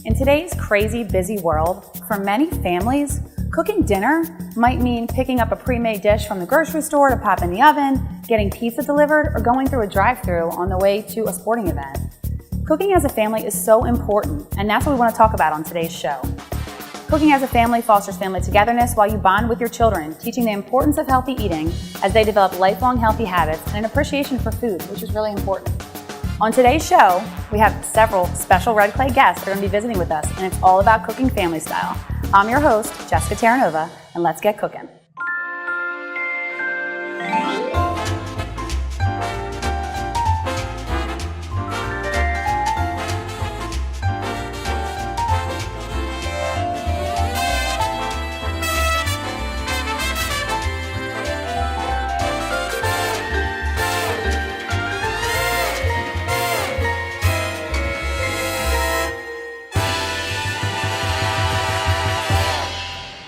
In today's crazy, busy world, for many families, cooking dinner might mean picking up a pre-made dish from the grocery store to pop in the oven, getting pizza delivered, or going through a drive-thru on the way to a sporting event. Cooking as a family is so important, and that's what we want to talk about on today's show. Cooking as a family fosters family togetherness while you bond with your children, teaching the importance of healthy eating as they develop lifelong healthy habits and an appreciation for food, which is really important. On today's show, we have several special Red Clay guests that are going to be visiting with us, and it's all about cooking family style. I'm your host, Jessica Terranova, and let's get cooking.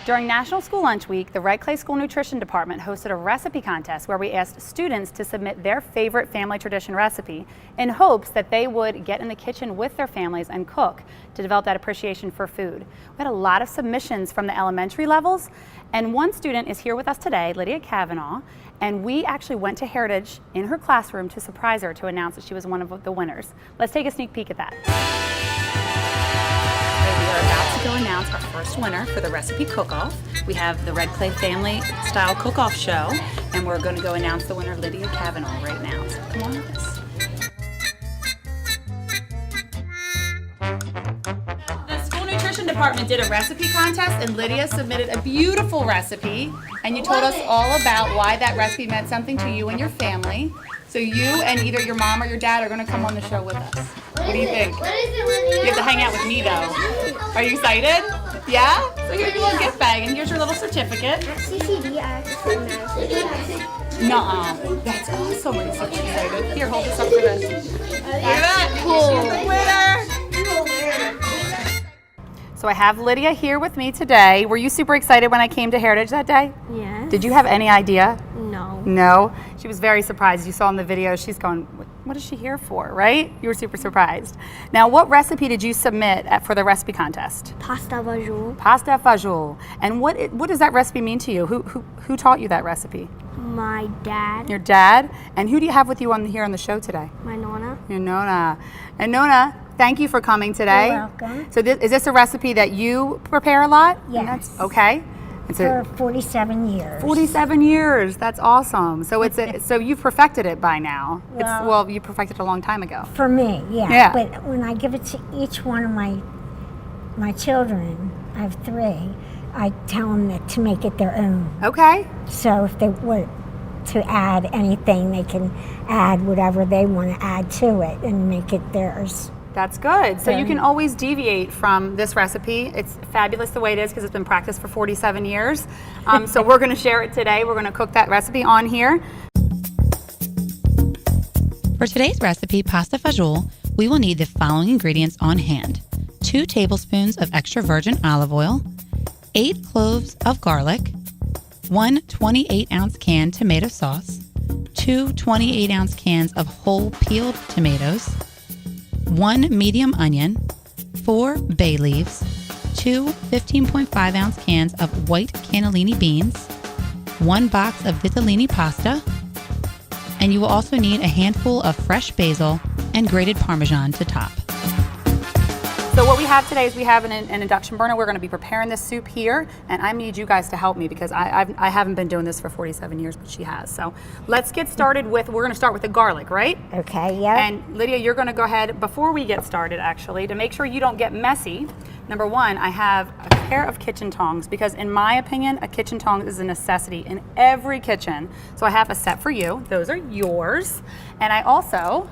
During National School Lunch Week, the Red Clay School Nutrition Department hosted a recipe contest where we asked students to submit their favorite family tradition recipe in hopes that they would get in the kitchen with their families and cook to develop that appreciation for food. We had a lot of submissions from the elementary levels, and one student is here with us today, Lydia Kavanaugh, and we actually went to Heritage in her classroom to surprise her to announce that she was one of the winners. Let's take a sneak peek at that. We are about to go announce our first winner for the recipe cook-off. We have the Red Clay Family Style Cook-Off Show, and we're going to go announce the winner, Lydia Kavanaugh, right now. So come on with us. The School Nutrition Department did a recipe contest, and Lydia submitted a beautiful recipe, and you told us all about why that recipe meant something to you and your family. So you and either your mom or your dad are going to come on the show with us. What do you think? What is it? You have to hang out with me though. Are you excited? Yeah? So here's your little gift bag and here's your little certificate. CCD, I actually Nuh-uh. That's awesome. Are you so excited? Here, hold this up for this. Look at that. Cool. Winner. So I have Lydia here with me today. Were you super excited when I came to Heritage that day? Yes. Did you have any idea? No. No? She was very surprised. You saw in the video, she's going, what is she here for, right? You were super surprised. Now, what recipe did you submit for the recipe contest? Pasta Fagioli. Pasta Fagioli. And what does that recipe mean to you? Who taught you that recipe? My dad. Your dad? And who do you have with you here on the show today? My Nonna. Your Nonna. And Nonna, thank you for coming today. You're welcome. So is this a recipe that you prepare a lot? Yes. Okay. For 47 years. 47 years. That's awesome. So so you've perfected it by now. Well, You perfected it a long time ago. For me, yeah. Yeah. But when I give it to each one of my children, I have 3, I tell them to make it their own. Okay. So if they were to add anything, they can add whatever they want to add to it and make it theirs. That's good. So you can always deviate from this recipe. It's fabulous the way it is because it's been practiced for 47 years. So we're going to share it today. We're going to cook that recipe on here. For today's recipe, pasta fagioli, we will need the following ingredients on hand. 2 tablespoons of extra virgin olive oil, 8 cloves of garlic, 1 28-ounce can tomato sauce, 2 28-ounce cans of whole peeled tomatoes, 1 medium onion, 4 bay leaves, 2 15.5-ounce cans of white cannellini beans, 1 box of ditalini pasta, and you will also need a handful of fresh basil and grated Parmesan to top. So what we have today is we have an induction burner. We're going to be preparing this soup here, and I need you guys to help me because I haven't been doing this for 47 years, but she has. So let's get started we're going to start with the garlic, right? Okay, yeah. And Lydia, you're going to go ahead, before we get started actually, to make sure you don't get messy. Number 1, I have a pair of kitchen tongs because in my opinion, a kitchen tongs is a necessity in every kitchen. So I have a set for you. Those are yours. And I also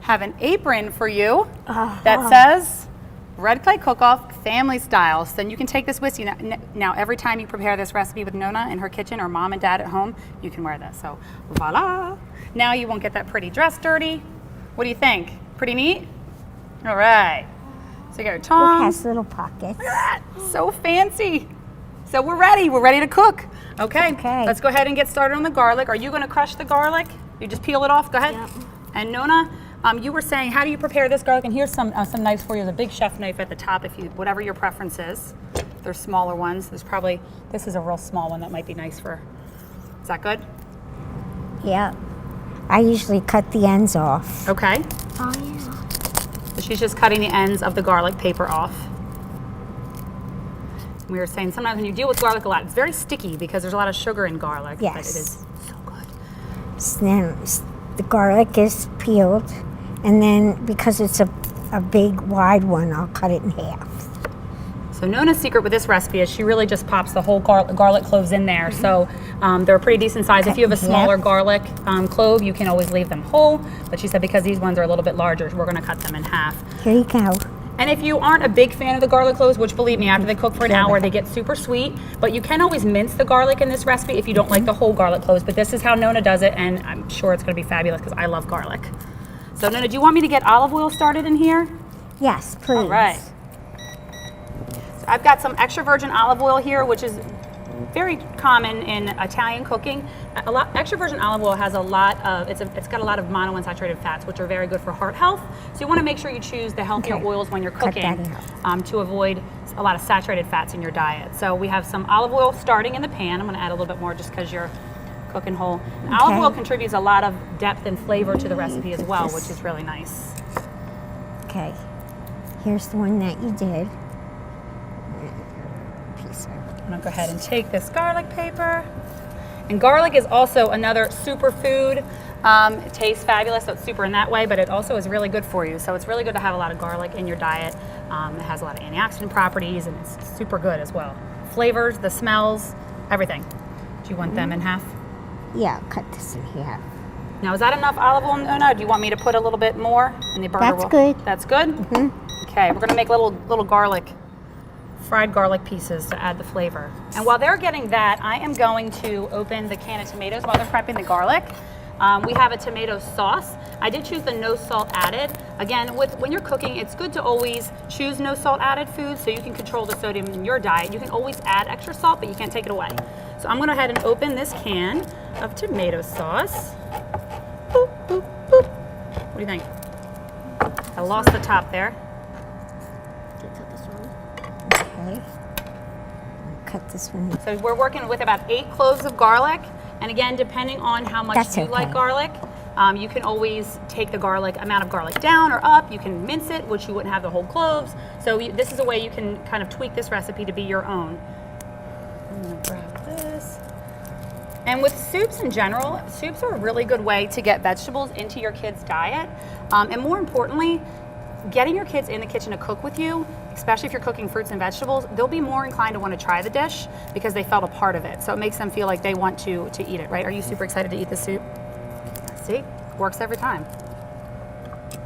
have an apron for you that says Red Clay Cook-Off Family Style. So then you can take this with you. Now every time you prepare this recipe with Nonna in her kitchen or mom and dad at home, you can wear this. So voila. Now you won't get that pretty dress dirty. What do you think? Pretty neat? All right. So you got your It tongs. has little pockets. Look at that. So fancy. So we're ready. We're ready to cook. Okay. Let's go ahead and get started on the garlic. Are you going to crush the garlic? You just peel it off. Go ahead. Yep. And Nonna, You were saying, how do you prepare this garlic? And here's some knives for you. There's a big chef knife at the top, if you, whatever your preference is. There's smaller ones. There's probably, this is a real small one that might be nice for, is that good? Yeah. I usually cut the ends off. Okay. Oh, yeah. So she's just cutting the ends of the garlic paper off. We were saying sometimes when you deal with garlic a lot, it's very sticky because there's a lot of sugar in garlic. Yes. But it is so good. So then the garlic is peeled, and then because it's a big wide one, I'll cut it in half. So Nonna's secret with this recipe is she really just pops the whole garlic cloves in there. So they're a pretty decent size. If you have a smaller garlic clove, you can always leave them whole. But she said because these ones are a little bit larger, we're going to cut them in half. Here you go. And if you aren't a big fan of the garlic cloves, which believe me, after they cook for an hour, they get super sweet. But you can always mince the garlic in this recipe if you don't like the whole garlic cloves. But this is how Nonna does it, and I'm sure it's going to be fabulous because I love garlic. So Nonna, do you want me to get olive oil started in here? Yes, please. All right. So I've got some extra virgin olive oil here, which is very common in Italian cooking. Extra virgin olive oil has a lot of, it's got a lot of monounsaturated fats, which are very good for heart health. So you want to make sure you choose the healthier oils when you're cooking to avoid a lot of saturated fats in your diet. So we have some olive oil starting in the pan. I'm going to add a little bit more just because you're cooking whole. And olive oil contributes a lot of depth and flavor to the recipe as well, which is really nice. Okay. Here's the one that you did. I'm going to go ahead and take this garlic paper. And garlic is also another superfood. It tastes fabulous, so it's super in that way, but it also is really good for you. So it's really good to have a lot of garlic in your diet. It has a lot of antioxidant properties, and it's super good as well. Flavors, the smells, everything. Do you want them in half? Yeah, I'll cut this in half. Now, is that enough olive oil, Nonna? Do you want me to put a little bit more in the burger? That's good. That's good? Mm-hmm. Okay, we're going to make little garlic, fried garlic pieces to add the flavor. And while they're getting that, I am going to open the can of tomatoes while they're prepping the garlic. We have a tomato sauce. I did choose the no salt added. Again, when you're cooking, it's good to always choose no salt added foods so you can control the sodium in your diet. You can always add extra salt, but you can't take it away. So I'm going to go ahead and open this can of tomato sauce. Boop, boop, boop. What do you think? I lost the top there. Okay. Cut this one. So we're working with about 8 cloves of garlic. And again, depending on how much you like garlic, you can always take the amount of garlic down or up. You can mince it, which you wouldn't have the whole cloves. So this is a way you can kind of tweak this recipe to be your own. I'm gonna grab this. And with soups in general, soups are a really good way to get vegetables into your kids' diet. And more importantly, getting your kids in the kitchen to cook with you, especially if you're cooking fruits and vegetables, they'll be more inclined to want to try the dish because they felt a part of it. So it makes them feel like they want to eat it, right? Are you super excited to eat the soup? See, works every time.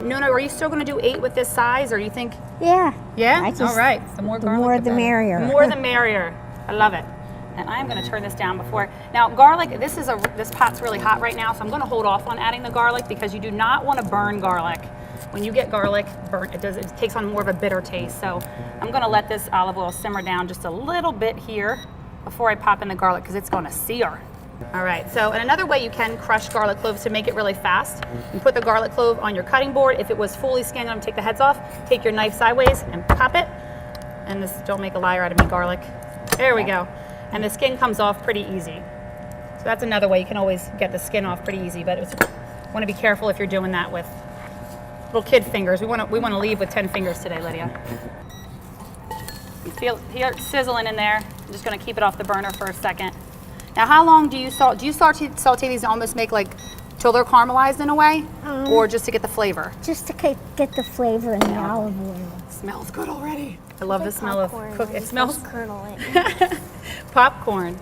Nonna, are you still going to do 8 with this size, or you think? Yeah. Yeah? All right. The more garlic, the merrier. The more the merrier. I love it. And I'm going to turn this down before. Now, garlic, this pot's really hot right now, so I'm going to hold off on adding the garlic because you do not want to burn garlic. When you get garlic burnt, it takes on more of a bitter taste. So I'm going to let this olive oil simmer down just a little bit here before I pop in the garlic because it's going to sear. All right, so and another way you can crush garlic cloves to make it really fast, you put the garlic clove on your cutting board. If it was fully skinned, I'm going to take the heads off, take your knife sideways and pop it. And this, don't make a liar out of me, garlic. There we go. And the skin comes off pretty easy. So that's another way you can always get the skin off pretty easy, but you want to be careful if you're doing that with little kid fingers. We want to leave with 10 fingers today, Lydia. You feel it sizzling in there. I'm just going to keep it off the burner for a second. Now, how long do you saute these to almost make till they're caramelized in a way, or just to get the flavor? Just to get the flavor in the olive oil. It smells good already. I love the smell of cook. It smells curdling. popcorn.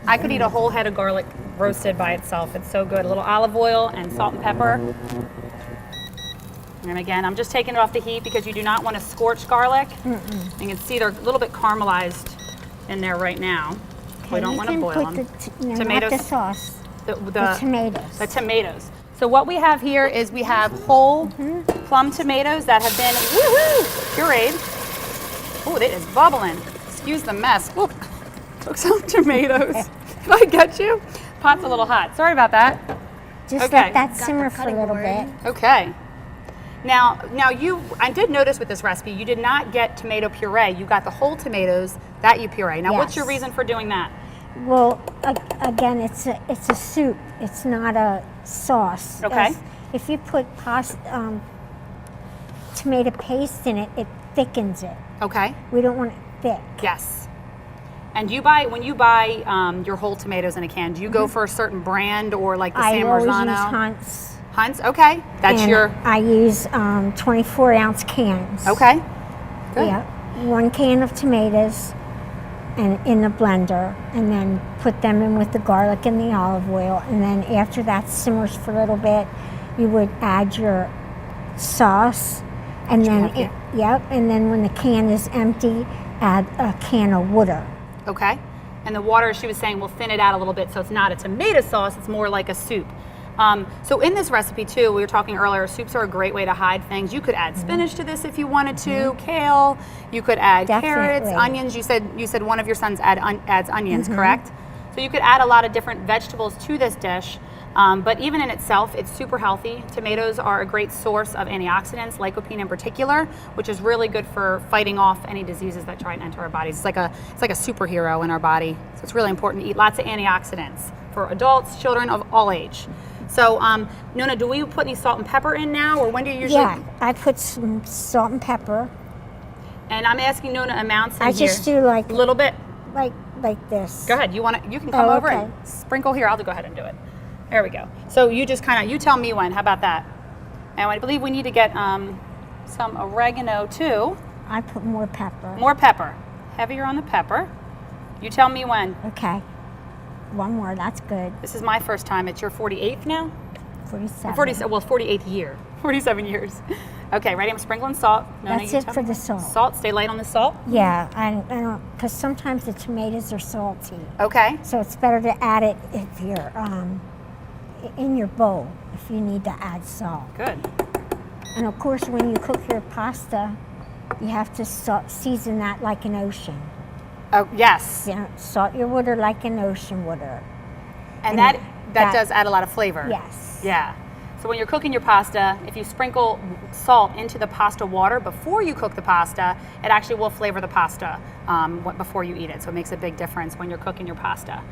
I could eat a whole head of garlic roasted by itself. It's so good. A little olive oil and salt and pepper. And again, I'm just taking it off the heat because you do not want to scorch garlic. You can see they're a little bit caramelized in there right now. Okay, we don't want to boil them. Tomatoes. Not the sauce. The tomatoes. The tomatoes. So what we have here is we have whole plum tomatoes that have been pureed. Oh, it is bubbling. Excuse the mess. Ooh, took some tomatoes. Did I get you? Pot's a little hot. Sorry about that. Just Okay. let that Got simmer the for a cutting little board. bit. Okay. Now I did notice with this recipe, you did not get tomato puree. You got the whole tomatoes that you puree. Now, what's your Yes. reason for doing that? Well, again, it's a soup. It's not a sauce. Okay. If you put tomato paste in it, it thickens it. Okay. We don't want it thick. Yes. And when you buy your whole tomatoes in a can, do you go for a certain brand or like the San I always Marzano? use Hunt's. Hunt's? Okay. That's and your. I use 24-ounce cans. Okay. Good. Yeah. 1 can of tomatoes and in the blender, and then put them in with the garlic and the olive oil, and then after that simmers for a little bit, you would add your sauce, and then and then when the can is empty, add a can of water. Okay. And the water, she was saying, will thin it out a little bit, so it's not a tomato sauce, it's more like a soup. So in this recipe too, we were talking earlier, soups are a great way to hide things. You could add spinach to this if you wanted to, kale. You could add carrots, Definitely. onions. You said one of your sons adds onions, correct? So you could add a lot of different vegetables to this dish. But even in itself, it's super healthy. Tomatoes are a great source of antioxidants, lycopene in particular, which is really good for fighting off any diseases that try and enter our bodies. It's like a superhero in our body. So it's really important to eat lots of antioxidants for adults, children of all age. So, Nonna, do we put any salt and pepper in now, or when do you usually? Yeah, I put some salt and pepper. And I'm asking Nonna amounts in I here. just do like A little bit. like this. Go ahead. You can come over okay. and sprinkle here. I'll go ahead and do it. There we go. So you just you tell me when. How about that? And I believe we need to get some oregano too. I put more pepper. More pepper. Heavier on the pepper. You tell me when. Okay. One more, that's good. This is my first time. It's your 48th now? 47. 48th year. 47 years. Okay, ready? I'm sprinkling salt. Nonna, That's you it tell for me the when. salt. Salt. Stay light on the salt. Yeah, I don't, because sometimes the tomatoes are salty. Okay. So it's better to add it if you're in your bowl, if you need to add salt. Good. And of course, when you cook your pasta, you have to season that like an ocean. Oh, yes. You know, salt your water like an ocean water. And And that does add a lot of flavor. Yes. Yeah. So when you're cooking your pasta, if you sprinkle salt into the pasta water before you cook the pasta, it actually will flavor the pasta before you eat it. So it makes a big difference when you're cooking your pasta.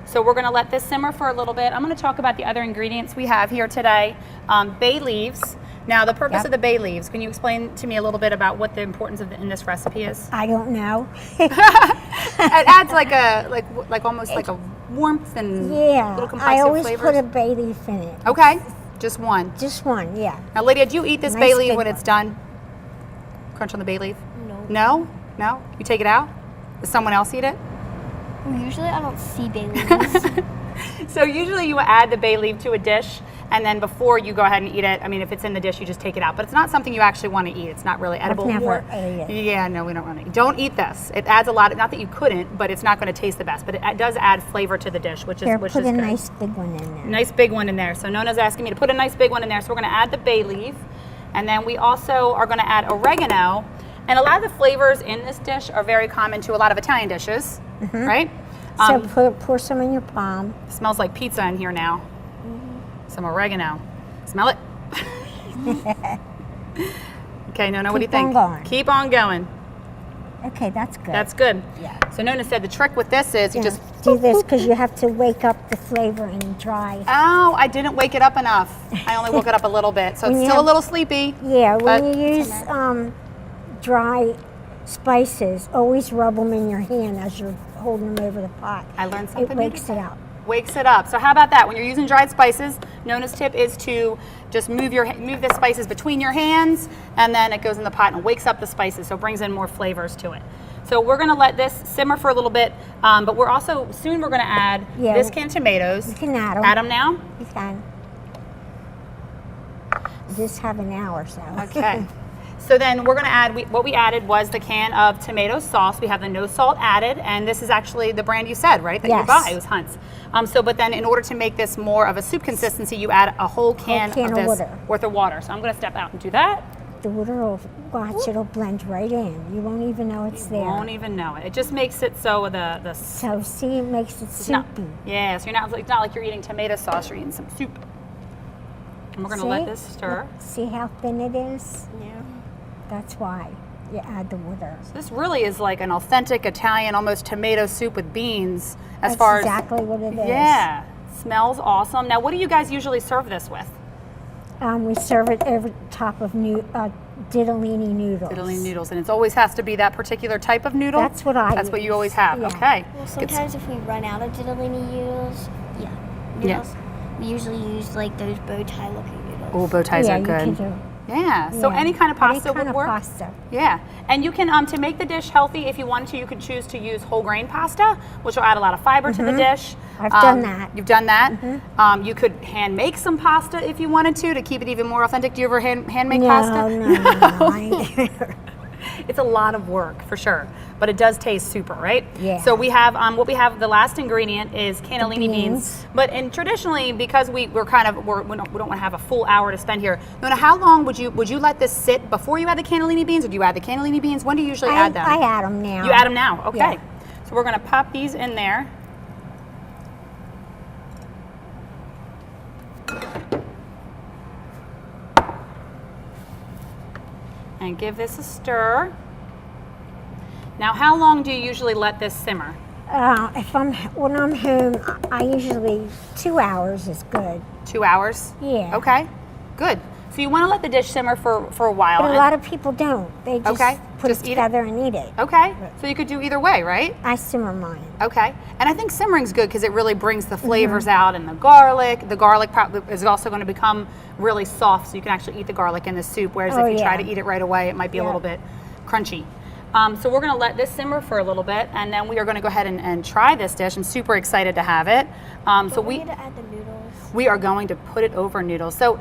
So we're going to let this simmer for a little bit. I'm going to talk about the other ingredients we have here today. Bay leaves. Now, the purpose of the bay leaves, can you explain to me a little bit about what the importance in this recipe is? I don't know. It adds almost like a warmth and Yeah, little I complexity of always flavors. put a bay leaf in it. Okay, just one. Just one, yeah. Now, Lydia, do you eat this Nice bay leaf big when one. it's done? Crunch on the bay leaf? No. No? No? You take it out? Does someone else eat it? Usually I don't see bay leaves. So usually you add the bay leaf to a dish, and then before you go ahead and eat it, I mean, if it's in the dish, you just take it out. But it's not something you actually want to eat. It's not really edible. never ate it. Yeah, no, we don't want to. Don't eat this. It adds a lot. Not that you couldn't, but it's not going to taste the best. But it does add flavor to the dish, which is Here, which put is a good. nice big one in there. Nice big one in there. So Nonna's asking me to put a nice big one in there. So we're going to add the bay leaf, and then we also are going to add oregano. And a lot of the flavors in this dish are very common to a lot of Italian dishes, right? So pour some in your palm. Smells like pizza in here now. Some oregano. Smell it? Okay, Nonna, what do you Keep on think? going. Keep on going. Okay, that's good. That's good. Yeah. So Nonna said the trick with this is you Yeah, just... do this because you have to wake up the flavor and dry. Oh, I didn't wake it up enough. I only woke it up a little bit. So When it's you still a have- little sleepy. Yeah, but- when you use dry spices, always rub them in your hand as you're holding them over the pot. I learned something It new wakes today. it up. Wakes it up. So how about that? When you're using dried spices, Nonna's tip is to just move the spices between your hands, and then it goes in the pot and wakes up the spices, so it brings in more flavors to it. So we're going to let this simmer for a little bit, but we're also soon we're going to add this can of tomatoes. You can add them. Add them now. You can. Just have an hour, so. Okay. So then we're going to add, what we added was the can of tomato sauce. We have the no salt added, and this is actually the brand you said, right, that you Yes. buy. It was Hunt's. But then in order to make this more of a soup consistency, you add a whole can can of of this water. worth of water. So I'm going to step out and do that. the water will, watch, it'll blend right in. You won't even know it's there. You won't even know it. It just makes it so the So see, it makes it it's not, soupy. yeah, so it's not like you're eating tomato sauce, you're eating some soup. And we're gonna let this stir. Look, see how thin it is? Yeah. That's why you add the water. This really is like an authentic Italian, almost tomato soup with beans. As That's far exactly what it is. Yeah, smells awesome. Now, what do you guys usually serve this with? We serve it over the top of ditalini noodles. Ditalini noodles, and it always has to be that particular type of noodle? That's what I That's what use. you always have, Yeah. okay. Well, sometimes if we run out of ditalini noodles, we usually use like those bow tie looking noodles. Oh, bow ties Yeah, are you good. can do. Yeah, so Yeah. any kind of pasta Any kind would of work? pasta. Yeah, and you can, to make the dish healthy, if you wanted to, you could choose to use whole grain pasta, which will add a lot of fiber to the dish. I've done that. You've done that? You could hand make some pasta if you wanted to keep it even more authentic. Do you ever hand make pasta? No. I ain't there. It's a lot of work for sure, but it does taste super, right? Yeah. So we have what we have. The last ingredient is cannellini beans. But traditionally, because we don't want to have a full hour to spend here. Nonna, how long would you let this sit before you add the cannellini beans, or do you add the cannellini beans? When do you usually add them? I add them now. You add them now, okay. Yeah. So we're gonna pop these in there. And give this a stir. Now, how long do you usually let this simmer? When I'm home, I usually 2 hours is good. 2 hours? Yeah. Okay, good. So you want to let the dish simmer for a while. But a lot of people don't. They just Okay, put just it eat it? together and eat it. Okay, so you could do either way, right? I simmer mine. Okay, and I think simmering's good because it really brings the flavors out, and the garlic. The garlic is also going to become really soft, so you can actually eat the garlic in the soup. Whereas if you try to eat it right away, it might be a little bit crunchy. So we're going to let this simmer for a little bit, and then we are going to go ahead and try this dish. I'm super excited to have it. So we need to add the noodles. We are going to put it over noodles. So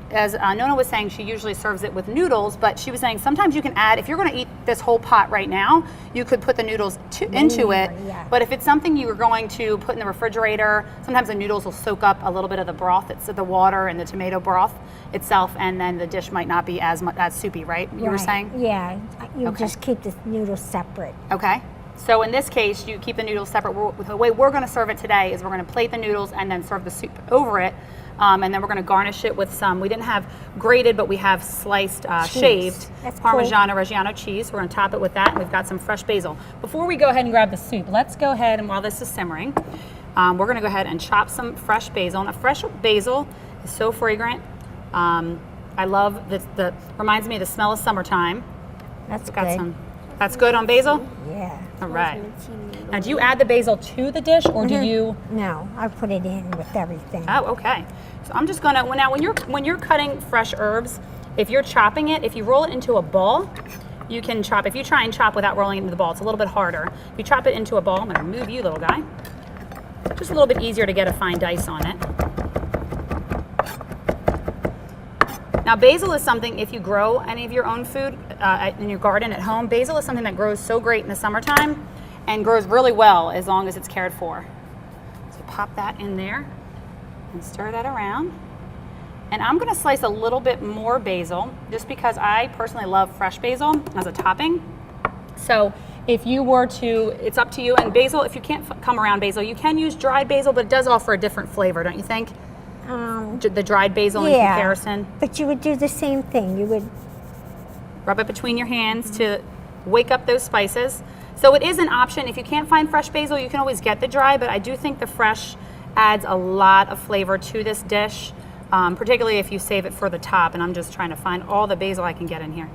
as Nonna was saying, she usually serves it with noodles, but she was saying sometimes you can add, if you're going to eat this whole pot right now, you could put the noodles into it. Yeah. But if it's something you are going to put in the refrigerator, sometimes the noodles will soak up a little bit of the broth, it's the water and the tomato broth itself, and then the dish might not be as soupy, right? You were saying? Yeah, you just keep the noodles separate. Okay. So in this case, you keep the noodles separate. The way we're going to serve it today is we're going to plate the noodles and then serve the soup over it. And then we're going to garnish it with some, we didn't have grated, but we have sliced, shaved That's Parmigiano Reggiano cheese. We're going to top it with that. And we've got some fresh basil. Before we go ahead and grab the soup, let's go ahead and while this is simmering, we're going to go ahead and chop some fresh basil. And a fresh basil is so fragrant. I love the reminds me of the smell of summertime. That's Got good. some. That's good on basil? Yeah. All right. Now, do you add the basil to the dish, or do you? No, I put it in with everything. Oh, okay. So I'm just gonna. Now, when you're cutting fresh herbs, if you're chopping it, if you roll it into a ball, you can chop. If you try and chop without rolling it into the ball, it's a little bit harder. If you chop it into a ball, I'm gonna move you, little guy. Just a little bit easier to get a fine dice on it. Now, basil is something, if you grow any of your own food in your garden at home, basil is something that grows so great in the summertime and grows really well as long as it's cared for. So pop that in there and stir that around. And I'm going to slice a little bit more basil just because I personally love fresh basil as a topping. So if you were to, it's up to you. And basil, if you can't come around basil, you can use dried basil, but it does offer a different flavor, don't you think? The dried basil in comparison. But you would do the same thing. You would rub it between your hands to wake up those spices. So it is an option. If you can't find fresh basil, you can always get the dry, but I do think the fresh adds a lot of flavor to this dish, particularly if you save it for the top. And I'm just trying to find all the basil I can get in here.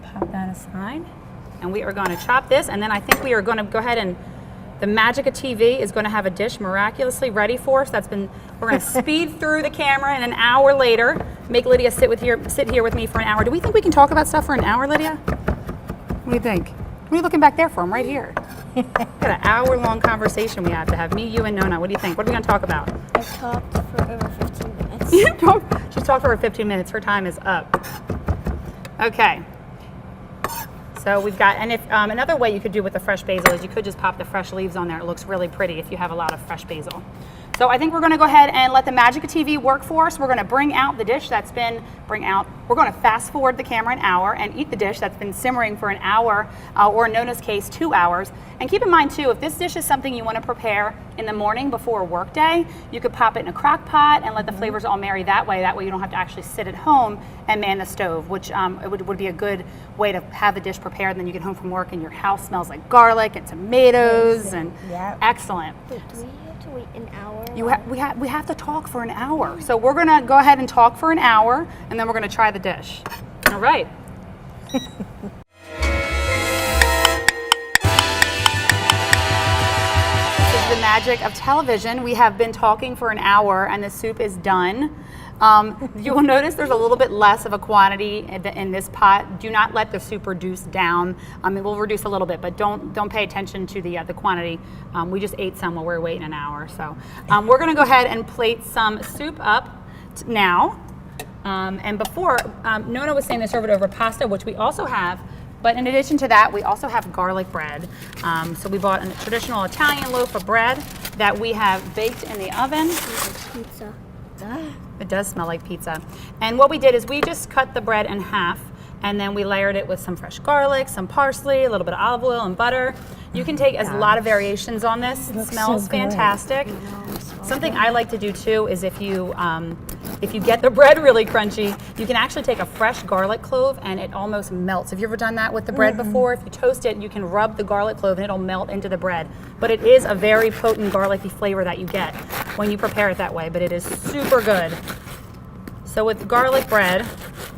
Pop that aside. And we are going to chop this, and then I think we are going to go ahead and the magic of TV is going to have a dish miraculously ready for us. We're going to speed through the camera, and an hour later, make Lydia sit here with me for an hour. Do we think we can talk about stuff for an hour, Lydia? What do you think? What are you looking back there for? I'm right here. Got an hour-long conversation we have to have. Me, you, and Nonna. What do you think? What are we going to talk about? I talked for over 15 minutes. She's talked for over 15 minutes. Her time is up. Okay. So we've got, and if another way you could do with the fresh basil is you could just pop the fresh leaves on there. It looks really pretty if you have a lot of fresh basil. So I think we're gonna go ahead and let the magic of TV work for us. We're gonna bring out the dish that's been, we're gonna fast forward the camera an hour and eat the dish that's been simmering for an hour, or in Nonna's case, 2 hours. And keep in mind too, if this dish is something you wanna prepare in the morning before a work day, you could pop it in a crock pot and let the flavors all marry that way. That way you don't have to actually sit at home and man the stove, which it would be a good way to have the dish prepared. And then you get home from work and your house smells like garlic and tomatoes and excellent. Wait, do we have to wait an hour? We have to talk for an hour. So we're gonna go ahead and talk for an hour and then we're gonna try the dish. All right. This is the magic of television. We have been talking for an hour and the soup is done. You will notice there's a little bit less of a quantity in this pot. Do not let the soup reduce down. It will reduce a little bit, but don't pay attention to the quantity. We just ate some while we were waiting an hour. So we're gonna go ahead and plate some soup up now. And before, Nonna was saying to serve it over pasta, which we also have. But in addition to that, we also have garlic bread. So we bought a traditional Italian loaf of bread that we have baked in the oven. Pizza. It does smell like pizza. And what we did is we just cut the bread in half and then we layered it with some fresh garlic, some parsley, a little bit of olive oil and butter. You can take a lot of variations on this. It smells fantastic. Something I like to do too is if you get the bread really crunchy, you can actually take a fresh garlic clove and it almost melts. Have you ever done that with the bread before? If you toast it, you can rub the garlic clove and it'll melt into the bread. But it is a very potent garlicky flavor that you get when you prepare it that way, but it is super good. So with garlic bread,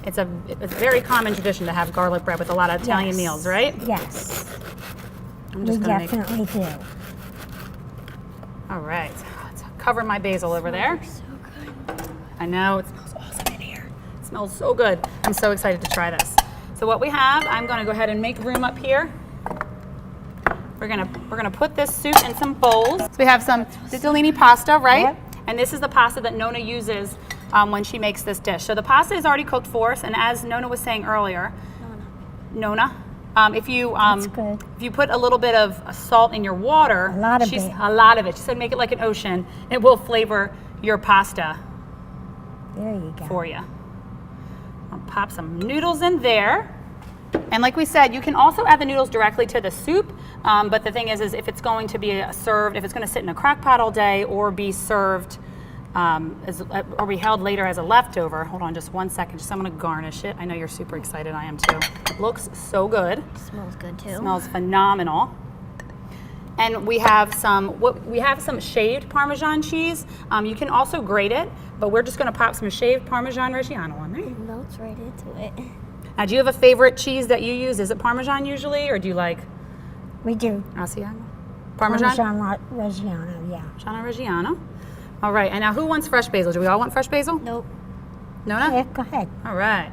it's a very common tradition to have garlic bread with a lot of Italian meals, right? Yes. We definitely do. All right, let's cover my basil over there. So good. I know, it smells awesome in here. It smells so good. I'm so excited to try this. So what we have, I'm gonna go ahead and make room up here. We're gonna put this soup in some bowls. So we have some ditalini pasta, right? Yep. And this is the pasta that Nonna uses when she makes this dish. So the pasta is already cooked for us, and as Nonna was saying earlier, Nonna, if you put a little bit of salt in your water, a lot of it. She said make it like an ocean. It will flavor your pasta. There you go. For you. I'll pop some noodles in there. And like we said, you can also add the noodles directly to the soup, but the thing is if it's going to be served, if it's going to sit in a crock pot all day or be served, or be held later as a leftover, hold on just one second, I'm going to garnish it. I know you're super excited, I am too. It looks so good. Smells good too. Smells phenomenal. And we have some shaved Parmesan cheese. You can also grate it, but we're just going to pop some shaved Parmesan Reggiano on there. It melts right into it. Now, do you have a favorite cheese that you use? Is it Parmesan usually, or do you like? We do. Asiago? Parmesan? Parmesan Reggiano, yeah. Parmesan Reggiano. All right, and now who wants fresh basil? Do we all want fresh basil? Nope. Nonna? Yeah, go ahead. All right.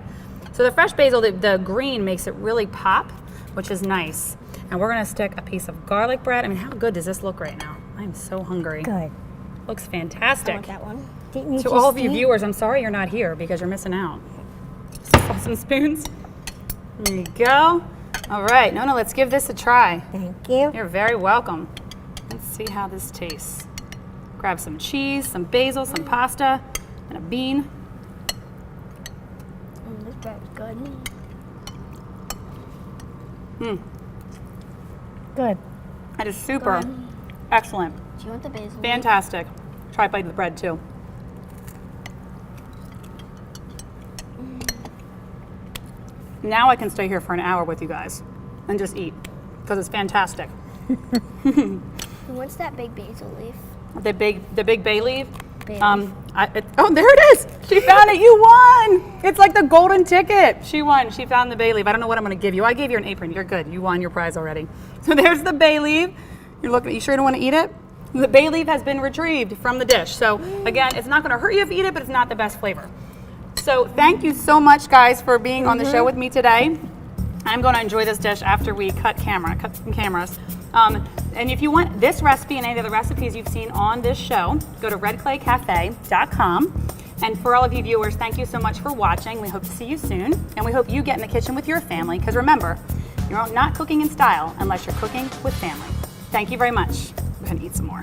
So the fresh basil, the green makes it really pop, which is nice. And we're gonna stick a piece of garlic bread. I mean, how good does this look right now? I'm so hungry. Good. Looks I fantastic. want that one. Didn't you To just all of you eat? viewers, I'm sorry you're not here because you're missing out. Some spoons. There you go. All right, Nonna, let's give this a try. Thank you. You're very welcome. Let's see how this tastes. Grab some cheese, some basil, some pasta, and a bean. This bread's good. Good. That is super. Excellent. Do you want the basil? Fantastic. Try a bite of the bread too. Now I can stay here for an hour with you guys and just eat because it's fantastic. What's that big basil leaf? The big bay leaf. Bay leaf. Oh, there it is. She found it. You won. It's like the golden ticket. She won. She found the bay leaf. I don't know what I'm going to give you. I gave you an apron. You're good. You won your prize already. So there's the bay leaf. You're looking. You sure you don't want to eat it? The bay leaf has been retrieved from the dish. So again, it's not going to hurt you if you eat it, but it's not the best flavor. So thank you so much, guys, for being on the show with me today. I'm going to enjoy this dish after we cut some cameras. And if you want this recipe and any of the recipes you've seen on this show, go to redclaycafe.com. And for all of you viewers, thank you so much for watching. We hope to see you soon. And we hope you get in the kitchen with your family, because remember, you're not cooking in style unless you're cooking with family. Thank you very much. We're going to eat some more.